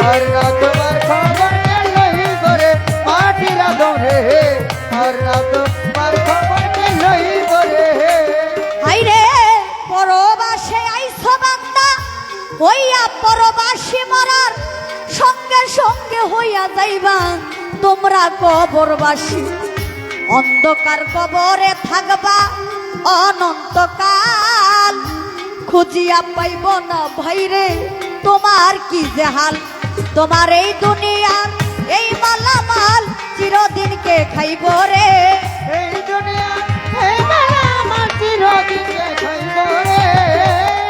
আর না তোমার খবর কে লইব রে মাটির আদম রে আর না তোমার খবর কে লইব রে আইরে পরবাসে আইছো বান্দা হইয়া পরবাসী মরার সঙ্গে সঙ্গে হইয়া যাইবা তোমরা কবরবাসী অন্ধকার কবরে থাকবা অনন্তকাল খুঁজিয়া পাইব না ভাইরে তোমার কি যে হাল তোমার এই দুনিয়ার এই মালামাল চিরদিনকে খাইব রে এই দুনিয়া এই মালামাল চিরদিনকে খাইব রে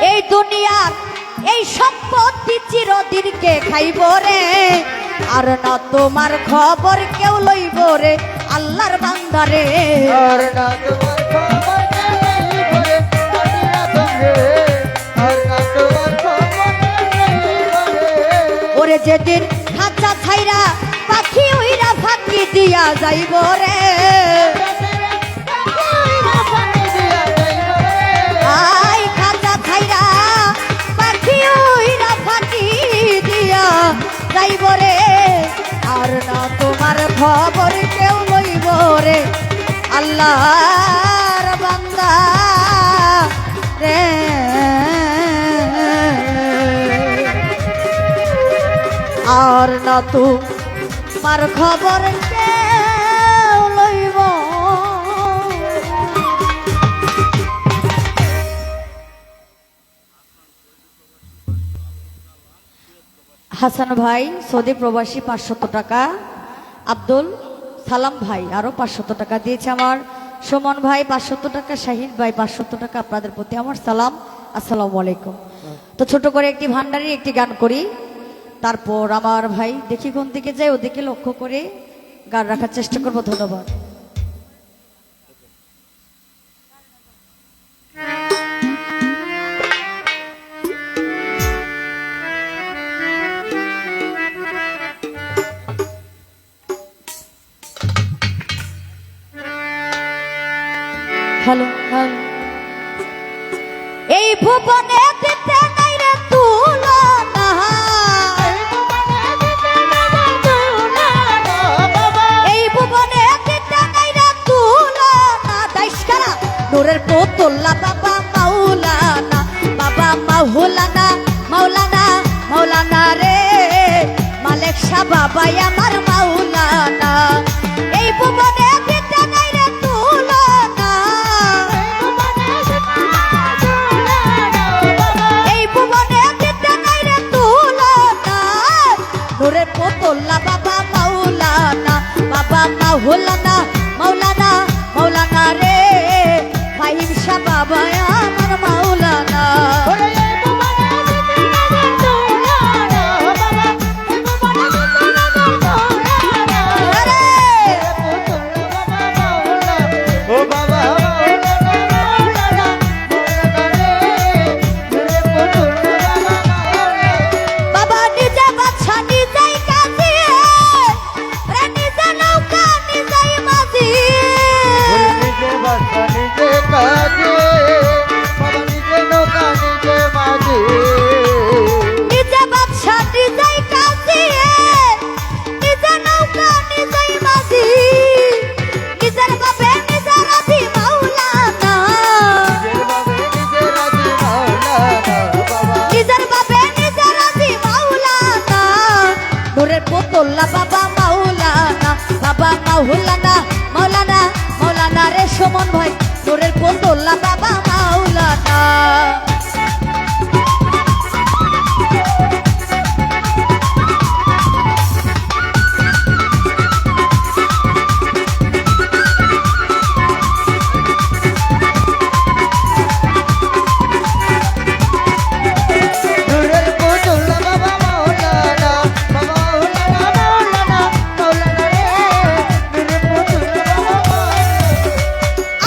এই দুনিয়ার এই সম্পত্তি চিরদিনকে খাইব রে আর না তোমার খবর কেউ লইব রে আল্লাহর বান্দারে আর না তোমার খবর কে লইব রে মাটির আদম রে আর না তোমার খবর কে লইব রে ওরে যেদিন খাঁচা ছাইরা পাখি উইরা ফাঁকি দিয়া যাইব রে আই খাঁচা ছাইরা পাখি উইরা ফাঁকি দিয়া যাইব রে আর না তোমার খবর কেউ লইব রে আল্লাহর বান্দা রে আর না তোমার খবর কেউ লইব হাসান ভাই সৌদি প্রবাসী 500 টাকা আব্দুল সালাম ভাই আরো 500 টাকা দিয়েছে আমার সুমন ভাই 500 টাকা শাহিন ভাই 500 টাকা আপনাদের প্রতি আমার সালাম আসসালামু আলাইকুম তো ছোট করে একটি ভান্ডারি একটি গান করি তারপর আমার ভাই দেখি কোন দিকে যায় ওদিকে লক্ষ্য করে গান রাখার চেষ্টা করব ধন্যবাদ হ্যালো হ্যালো এই ভুবনে দিতে নাই রে তুলনা এই ভুবনে দিতে নাই রে তুলনা দাইশকারা নূরের পুতুল্লা বাবা মাওলানা মাওলানা মাওলানা রে মালিক শাহ বাবা আমার মাওলানা এই ভুবনে দিতে নাই রে তুলনা এই ভুবনে দিতে নাই রে তুলনা নূরের পুতুল্লা বাবা মাওলানা মাওলানা রে ফাহিম শাহ বাবা আমার মাওলানা মাওলানা রে সুমন ভাই নূরের পুতুল্লা বাবা মাওলানা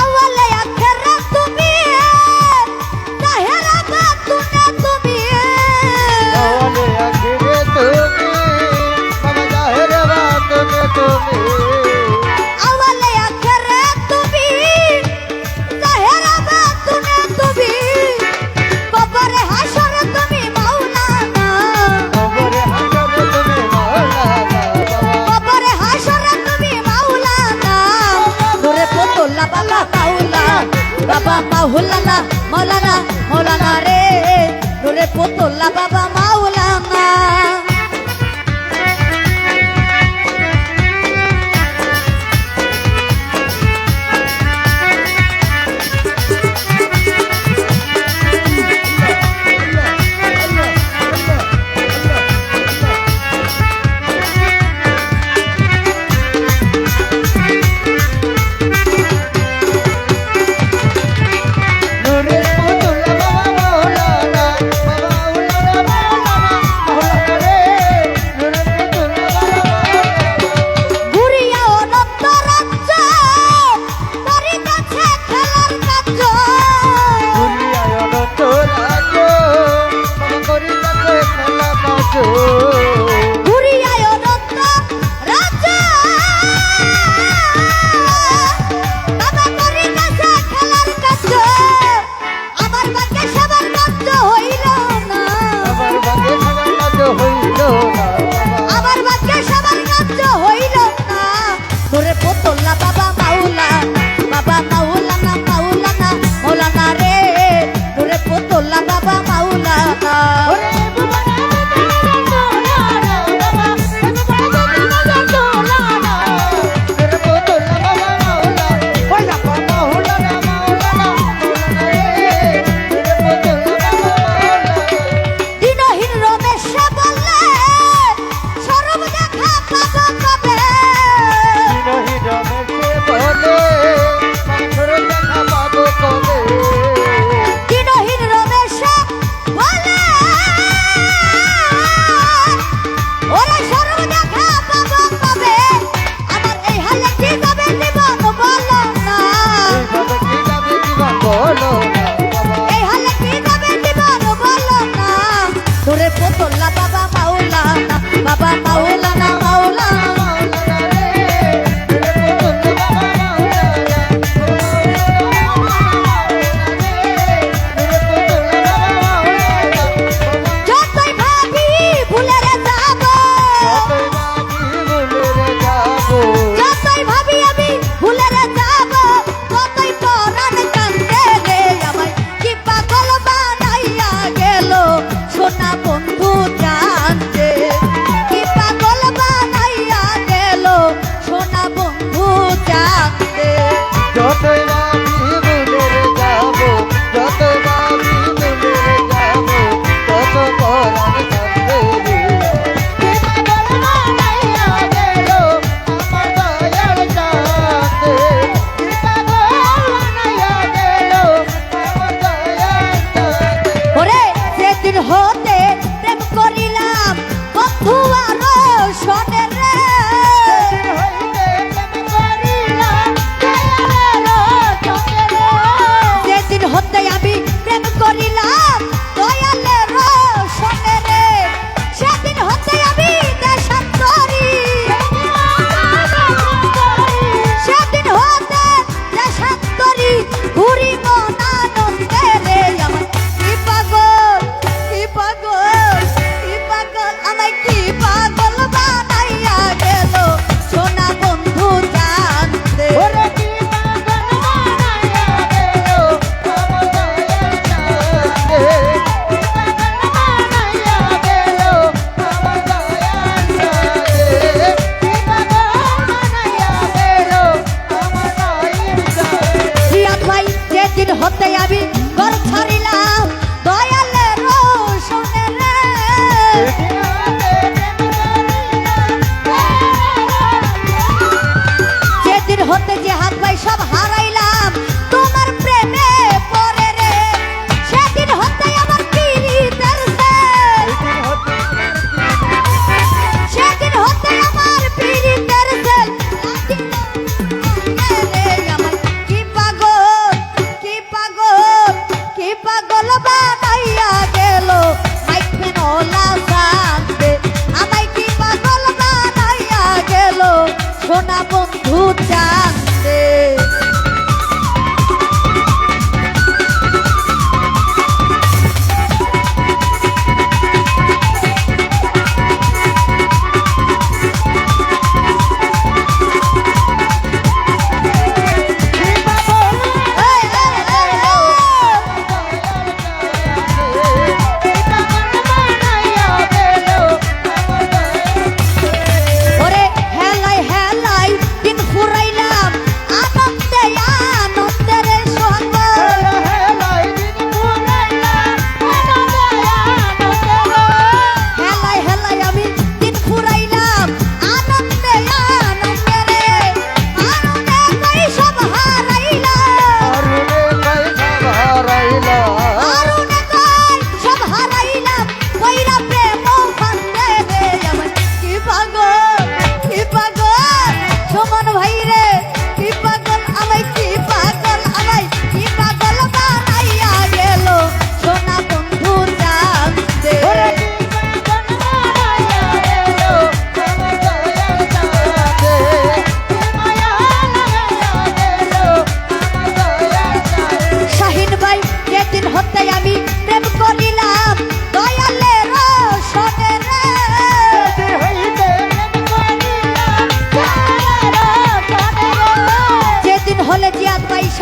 আওয়ালে আখেরা তুমি মাওলানা রে নূরে পুতুল্লা বাবা মাওলানা নূরে পুতুল বাবা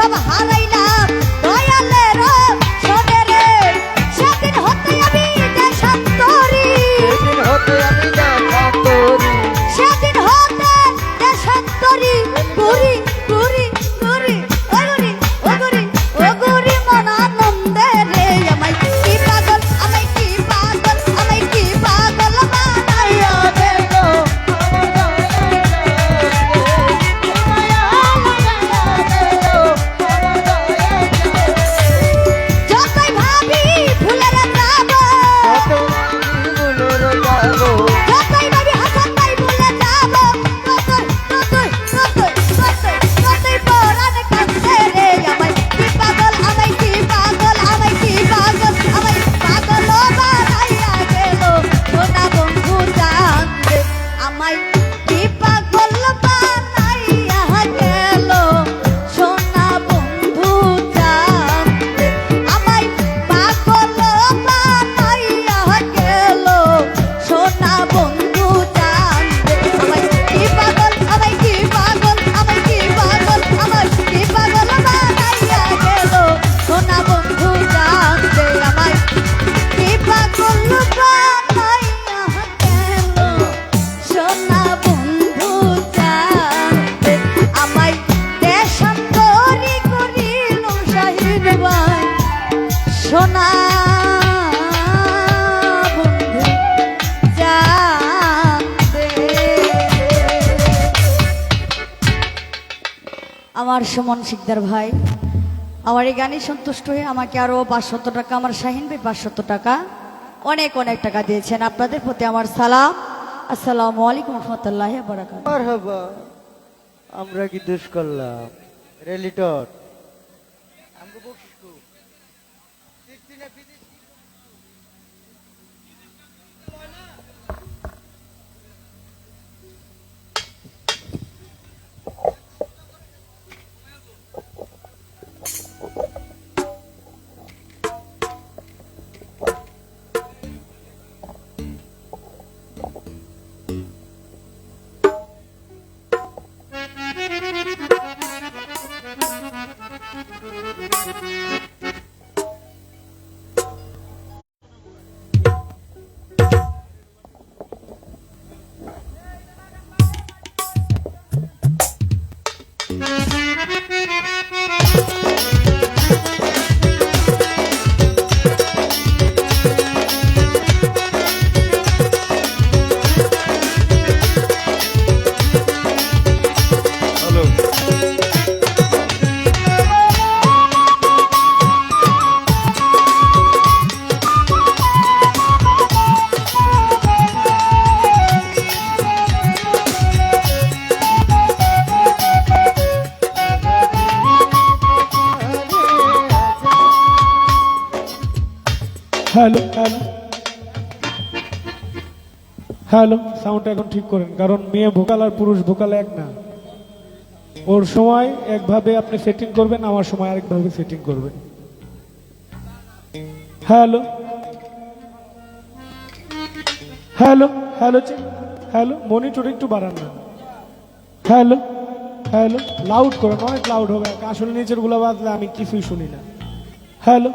সব হারাইলাম দয়ালের সনে রে সেদিন হতে আমি দেশান্তরী সেদিন হতে আমি দেশান্তরী সেদিন হতে দেশান্তরী গুরি গুরি গুরি ওগুরি ওগুরি ওগুরি মন আনন্দে রে আমায় কি পাগল আমায় কি পাগল আমায় কি পাগল বানাইয়া গেল যতই ভাবি ভুলে যাব যতই ভাবি হাসান ভাই ভুলে যাব ততই পরাণ কাঁদছে রে আমায় কি পাগল আমায় কি পাগল আমায় কি পাগল আমায় পাগল বানাইয়া গেল সোনা বন্ধু জানতে আমায় কি পাগল বানাইয়া গেল সোনা বন্ধু জানতে আমায় পাগল বানাইয়া গেল সোনা বন্ধু জানতে আমায় কি পাগল আমায় কি পাগল আমায় কি পাগল আমায় কি পাগল বানাইয়া গেল সোনা বন্ধু জানতে আমায় কি পাগল বানাইয়া গেল সোনা বন্ধু জানতে আমায় দেশান্তরী করিল শাহিদ ভাই সোনা বন্ধু জানতে আমার সুমন শিকদার ভাই আমার এই গানে সন্তুষ্ট হয়ে আমাকে আরো 500 টাকা আমার শাহিন ভাই 500 টাকা অনেক অনেক টাকা দিয়েছেন আপনাদের প্রতি আমার সালাম আসসালামু আলাইকুম রহমতুল্লাহ বারাকাতুহু মারহাবা আমরা কি দোষ করলাম রেলিটর হ্যালো হ্যালো হ্যালো সাউন্ডটা এখন ঠিক করেন, কারণ মেয়ে ভোকাল আর পুরুষ ভোকাল এক না। ওর সময় একভাবে আপনি সেটিং করবেন, আমার সময় আরেকভাবে সেটিং করবেন। Hello hello hello hello, monitor একটু বাড়ান না। হ্যালো হ্যালো, লাউড করেন, অনেক লাউড হবে, আসলে নিচের গুলা বাজলে আমি কিছুই শুনি না। হ্যালো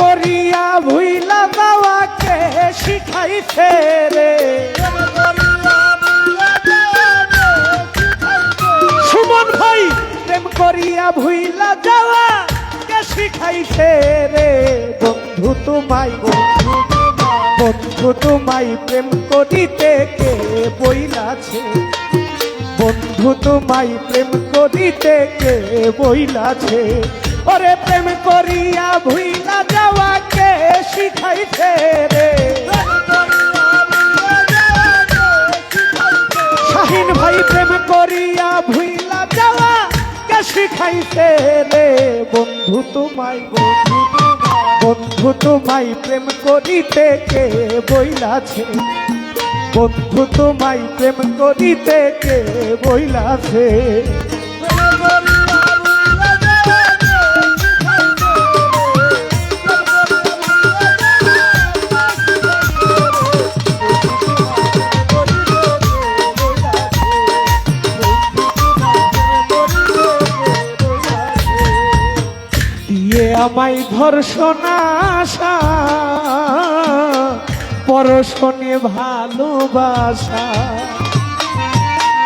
করিয়া ভুইলা যাওয়াকে শিখাইছে রে সুমন ভাই, প্রেম করিয়া ভুইলা যাওয়াকে শিখাইছে রে বন্ধু তোমায়, বন্ধু তোমায় প্রেম করিতে কে বইলাছে, বন্ধু তোমায় প্রেম করিতে কে বইলাছে, ওরে প্রেম করিয়া ভুইলা যাওয়াকে শিখাইছে রে শাহিন ভাই, প্রেম করিয়া ভুইলা যাওয়াকে শিখাইছে রে বন্ধু তোমায়, বন্ধু তোমায় প্রেম করিতে কে বইলাছে, বন্ধু তোমায় প্রেম করিতে কে বইলাছে। আমায় ধর্ষণ আশা পরশনে ভালোবাসা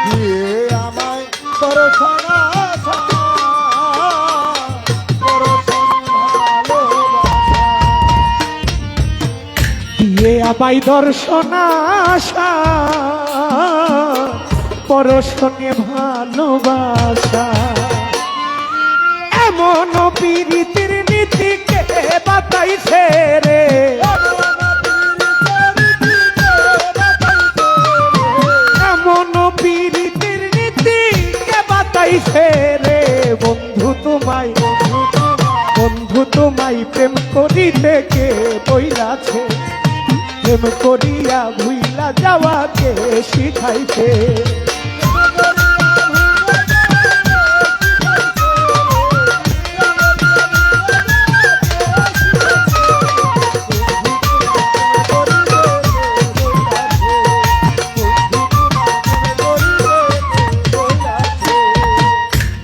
দিয়ে আমায় দর্শন আশা পরশন ভালোবাসা দিয়ে আমায় দর্শন আশা পরশনে ভালোবাসা এমন পীড়িতের নীতিকে বাতাইছে রে এমন পীড়িতের নীতিকে বাতাইছে রে বন্ধু তোমায় প্রেম করিতে কে বইলাছে প্রেম করিয়া ভুইলা যাওয়াকে শিখাইছে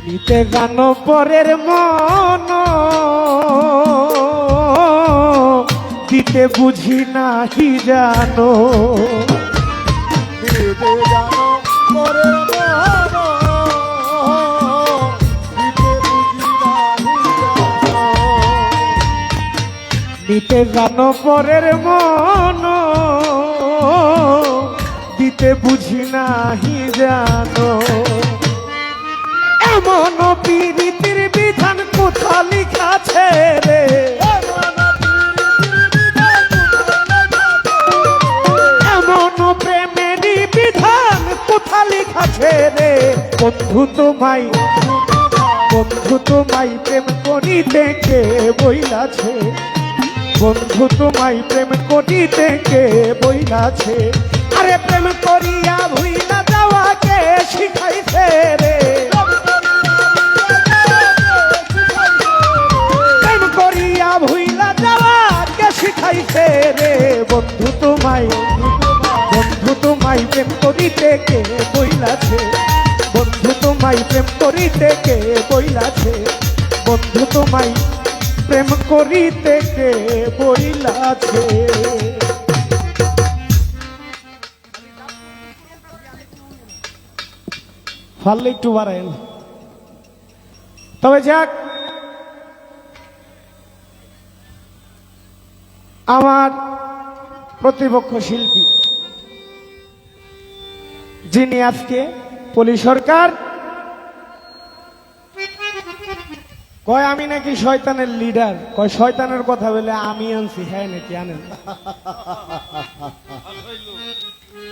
নিতে জানো পরের মন দিতে বুঝি নাহি জানো দিতে জানো পরের মন দিতে বুঝি নাহি জানো দিতে জানো পরের মন দিতে বুঝি নাহি জানো এমন পীড়িতের বিধান কোথা লিখাছে রে এমন প্রেমেরই বিধান কোথা লিখাছে রে বন্ধু তোমায় প্রেম করিতে কে বইলাছে বন্ধু তোমায় প্রেম করিতে কে বইলাছে আরে প্রেম করিয়া ভুইলা যাওয়াকে শিখাইছে রে প্রেম করিয়া ভুইলা যাওয়াকে শিখাইছে রে বন্ধু তোমায় প্রেম করিতে কে বইলাছে বন্ধু তোমায় প্রেম করিতে কে বইলাছে বন্ধু তোমায় প্রেম করিতে কে বইলাছে ফাললে একটু বাড়াইল তবে যাক আমার প্রতিপক্ষ শিল্পী যিনি আজকে পলি সরকার কয় আমি নাকি শয়তানের লিডার কয় শয়তানের কথা বলে আমি আনছি হ্যাঁ নাকি আনেন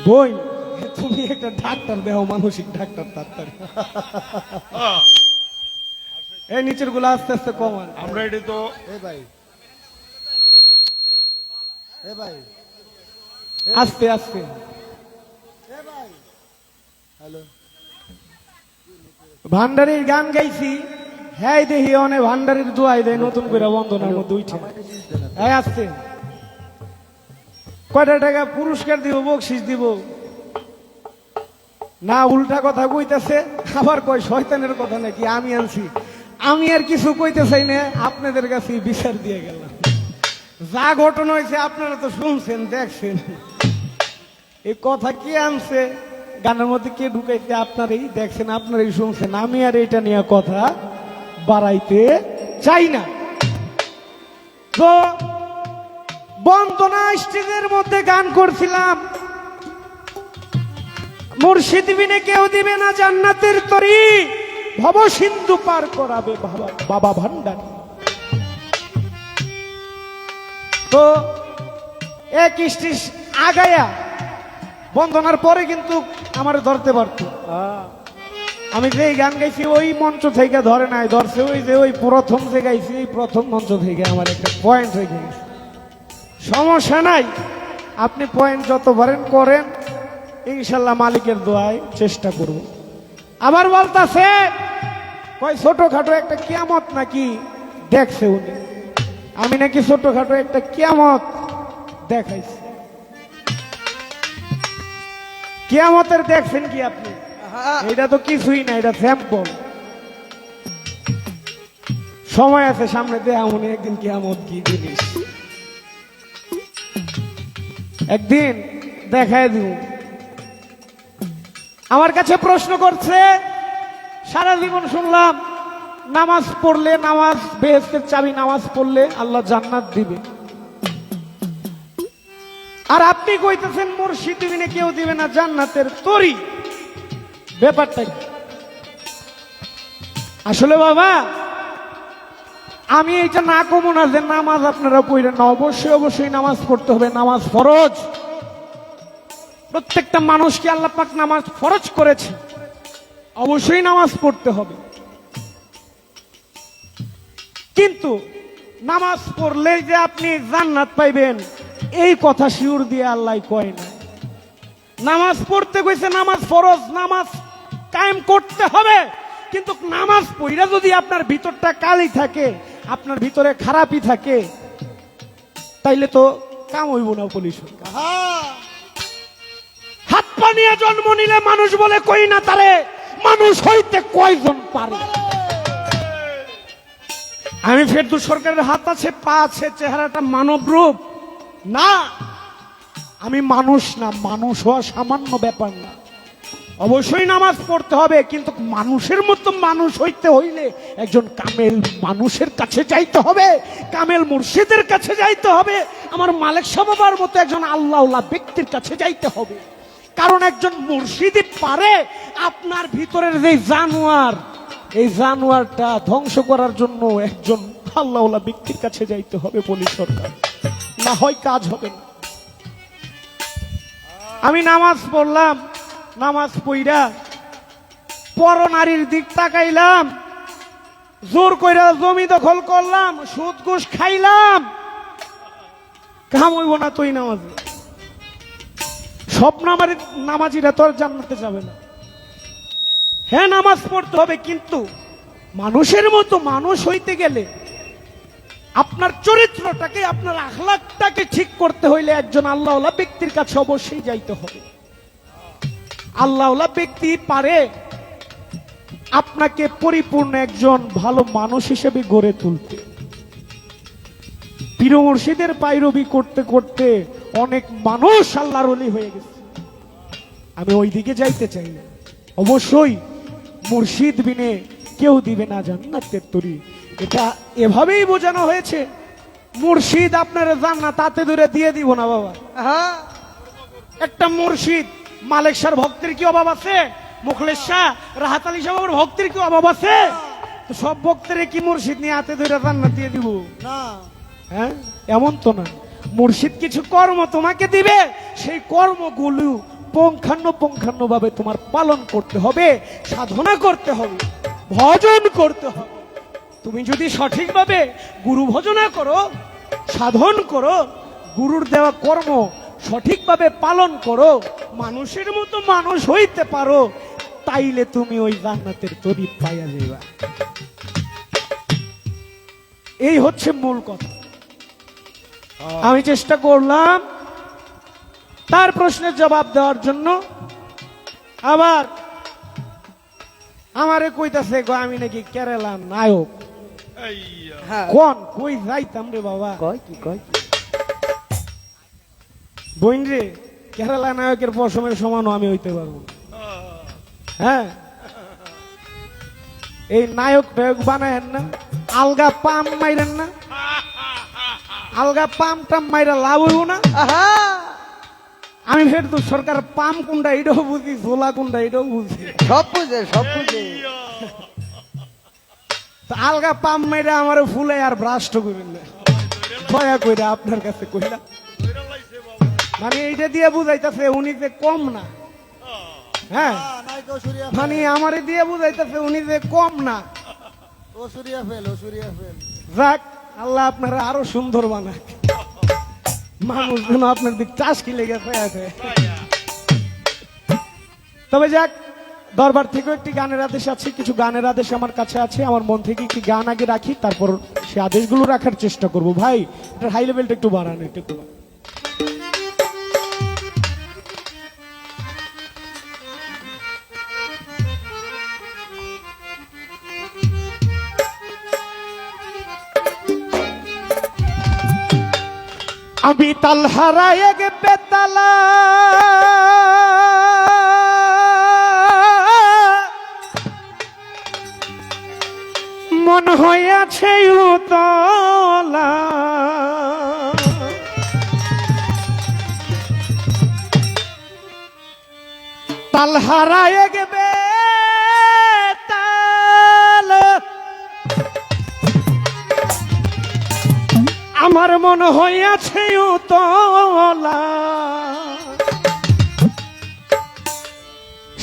বই তুমি একটা ডাক্তার দেহ মানসিক ডাক্তার তাড়াতাড়ি এই নিচের গুলো আস্তে আস্তে কমান আমরা এটি তো এ ভাই এ ভাই আস্তে আস্তে এ ভাই হ্যালো ভান্ডারির গান গাইছি হ্যাঁ দেখি অনেক ভান্ডারির দোয়াই দেয় নতুন করে বন্ধনের মধ্যে উঠে হ্যাঁ আসছে কয়টা টাকা পুরস্কার দিব বকশিস দিব না উল্টা কথা কইতেছে আবার কয় শয়তানের কথা নাকি আমি আনছি আমি আর কিছু কইতে চাই না আপনাদের কাছে বিচার দিয়ে গেলাম যা ঘটনা হয়েছে আপনারা তো শুনছেন দেখছেন এই কথা কে আনছে গানের মধ্যে কে ঢুকাইছে আপনারাই দেখছেন আপনারাই শুনছেন আমি আর এটা নিয়ে কথা বাড়াইতে চাই না তো বন্দনা স্টেজের মধ্যে গান করছিলাম মুর্শিদ বিনে কেউ দিবে না জান্নাতের তরি ভব সিন্ধু পার করাবে বাবা ভান্ডারী তো এক স্টেজ আগায়া বন্দনার পরে কিন্তু আমার ধরতে পারতো আমি যে গান গাইছি ওই মঞ্চ থেকে ধরে নাই ধরছে ওই যে ওই প্রথম যে গাইছি এই প্রথম মঞ্চ থেকে আমার একটা পয়েন্ট হয়ে গেছে সমস্যা নাই আপনি পয়েন্ট যত পারেন করেন ইনশাল্লাহ মালিকের দোয়ায় চেষ্টা করব আবার বলতাছে কয় ছোটখাটো একটা কিয়ামত নাকি দেখছে উনি আমি নাকি ছোটখাটো একটা কিয়ামত দেখাইছি কিয়ামতের দেখছেন কি আপনি এটা তো কিছুই না এটা স্যাম্পল সময় আছে সামনে দিয়ে, এমন একদিন কিয়ামত কি জিনিস একদিন দেখায় দিব। আমার কাছে প্রশ্ন করছে, সারা জীবন শুনলাম নামাজ পড়লে নামাজ বেহেশতের চাবি, নামাজ পড়লে আল্লাহ জান্নাত দিবে। আর আপনি কইতেছেন মুর্শিদ দিবে না, কেউ দিবে না জান্নাতের তরি। ব্যাপারটা কি? আসলে বাবা আমি এইটা না কমো না যে নামাজ আপনারা পড়েন না, অবশ্যই অবশ্যই নামাজ পড়তে হবে, নামাজ ফরজ। প্রত্যেকটা মানুষকে আল্লাহ পাক নামাজ ফরজ করেছে, অবশ্যই নামাজ পড়তে হবে। কিন্তু নামাজ পড়লে যে আপনি জান্নাত পাইবেন এই কথা শিউর দিয়ে আল্লাহ কয় না। নামাজ পড়তে কইছে, নামাজ ফরজ, নামাজ কায়েম করতে হবে। কিন্তু নামাজ পড়া যদি আপনার ভিতরটা কালি থাকে, আপনার ভিতরে খারাপই থাকে, তাইলে তো কাম হইব না। পুলিশ হাত পা নিয়ে জন্ম নিলে মানুষ বলে কই না তারে মানুষ হইতে কয়জন পারে। আমি ফেরদৌস সরকারের হাত আছে, পা আছে, চেহারাটা মানব রূপ না, আমি মানুষ না। মানুষ হওয়া সামান্য ব্যাপার না, অবশ্যই নামাজ পড়তে হবে। কিন্তু মানুষের মতো মানুষ হইতে হইলে একজন কামেল মানুষের কাছে যাইতে হবে, কামেল মুর্শিদের কাছে যাইতে হবে, আমার মালিক সাহেবের মতো একজন আল্লাহওয়ালা ব্যক্তির কাছে যাইতে হবে। কারণ একজন মুর্শিদই পারে আপনার ভিতরের যে জানোয়ার, এই জানোয়ারটা ধ্বংস করার জন্য একজন আল্লাহওয়ালা ব্যক্তির কাছে যাইতে হবে। পুলিশ সরকার না হয় কাজ হবে না। আমি নামাজ পড়লাম, নামাজ পইরা পর নারীর দিক তাকাইলাম, জোর কইরা জমি দখল করলাম, সুদ ঘুষ খাইলাম, কাম হইব না তুই নামাজ। সব নামাজিরা তো আর জান্নাতে যাবে না। হ্যাঁ নামাজ পড়তে হবে, কিন্তু মানুষের মতো মানুষ হইতে গেলে আপনার চরিত্রটাকে, আপনার আখলাকটাকে ঠিক করতে হইলে একজন আল্লাহওয়ালা ব্যক্তির কাছে অবশ্যই যাইতে হবে। আল্লাহওয়ালা ব্যক্তি পারে আপনাকে পরিপূর্ণ একজন ভালো মানুষ হিসেবে গড়ে তুলতে। পীর মুর্শিদের পায়রবি করতে করতে অনেক মানুষ আল্লাহর ওলি হয়ে গেছে। আমি ওই দিকে যাইতে চাই না। অবশ্যই মুর্শিদ বিনে কেউ দিবে না জান্নাতের তরি, এটা এভাবেই বোঝানো হয়েছে। মুর্শিদ আপনার জান্নাত তাতে দূরে দিয়ে দিব না বাবা। হ্যাঁ, একটা মুর্শিদ মালিক শাহর ভক্তের কি অভাব আছে? মুখলেস শাহ, রাহাত আলী সাহেবের ভক্তের কি অভাব আছে? তো সব ভক্তের কি মুর্শিদ নিয়ে হাতে ধরে জান্নাত দিয়ে দিব? না, হ্যাঁ, এমন তো না। মুর্শিদ কিছু কর্ম তোমাকে দিবে, সেই কর্মগুলো পুঙ্খানুপুঙ্খানু ভাবে তোমার পালন করতে হবে, সাধনা করতে হবে, ভজন করতে হবে। তুমি যদি সঠিকভাবে গুরু ভজনা করো, সাধন করো, গুরুর দেওয়া কর্ম সঠিকভাবে পালন করো, মানুষের মতো মানুষ হইতে পারো, তাইলে তুমি ওই জান্নাতের তরি পাইয়া যাইবা। এই হচ্ছে মূল কথা। আমি চেষ্টা করলাম তার প্রশ্নের জবাব দেওয়ার জন্য। আবার আমারে কইতাছে গো আমি নাকি কেরালা নায়ক। হ্যাঁ, কোন কই যাইতাম রে বাবা, কয় কি কয় কি? বইন রে, কেরালা নায়কের পশমের সমানও আমি হইতে পারবো। হ্যাঁ, এই নায়ক টায়ক বানায়েন না, আলগা পাম মাইরেন না, আলগা পাম টাম মাইরা লাভ হইব না। আহা, আমি ফেরদৌস সরকার পাম কোনটা এটাও বুঝি, ঝোলা কোনটা এটাও বুঝি। সব বুঝে, সব বুঝে। তো আলগা পাম মাইরা আমার ফুলে আর ভ্রাষ্ট করেন না, দয়া কইরা আপনার কাছে কইলাম। মানে এইটা দিয়ে বুঝাইতেছে উনি যে কম না। হ্যাঁ, মানে আমারে দিয়ে বুঝাইতেছে উনি যে কম না। যাক, আল্লাহ আপনারা আরো সুন্দর বানাক, মানুষ যেন আপনার দিক চাষ কি লেগে আছে। তবে যাক, দরবার থেকেও একটি গানের আদেশ আছে, কিছু গানের আদেশ আমার কাছে আছে। আমার মন থেকে একটি গান আগে রাখি, তারপর সে আদেশগুলো রাখার চেষ্টা করব। ভাই এটা হাই লেভেলটা একটু বাড়ান, একটু বাড়ান। আমি তাল হারায় গে বেতালা মন হইয়াছে উতলা তাল হারায় গে বেতালা আমার মন হইয়াছে উতলা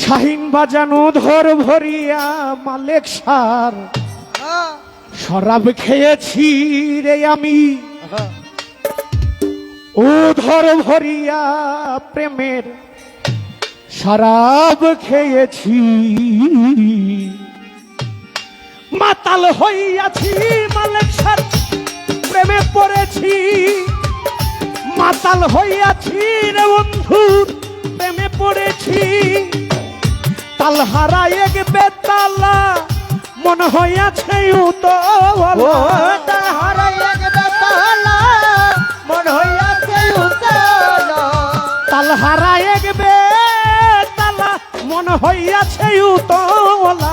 শাহিন বাজানো ধর ভরিয়া মালেক সার হ্যাঁ, শরাব খেয়েছি রে আমি হ্যাঁ। ও ধর ভরিয়া প্রেমের শরাব খেয়েছি মাতাল হইয়াছি মালেক সার প্রেমে পড়েছি মাতাল হইয়াছি রে বন্ধু প্রেমে পড়েছি তাল হারায় গে বেতালা মন হইয়াছে উতলা ও তাল হারাইয়া গে বেতালা মন হইয়াছে উতলা তাল হারায় গে বেতালা মন হইয়াছে উতলা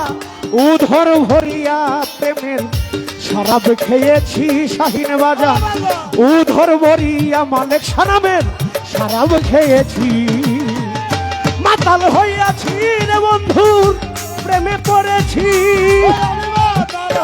উধর ভরিয়া প্রেমের শরাব খেয়েছি শাহিন বাজার উধর ভরিয়া মালেক শরাবের শরাব খেয়েছি মাতাল হইয়াছি রে বন্ধু প্রেমে পড়েছি মাতাল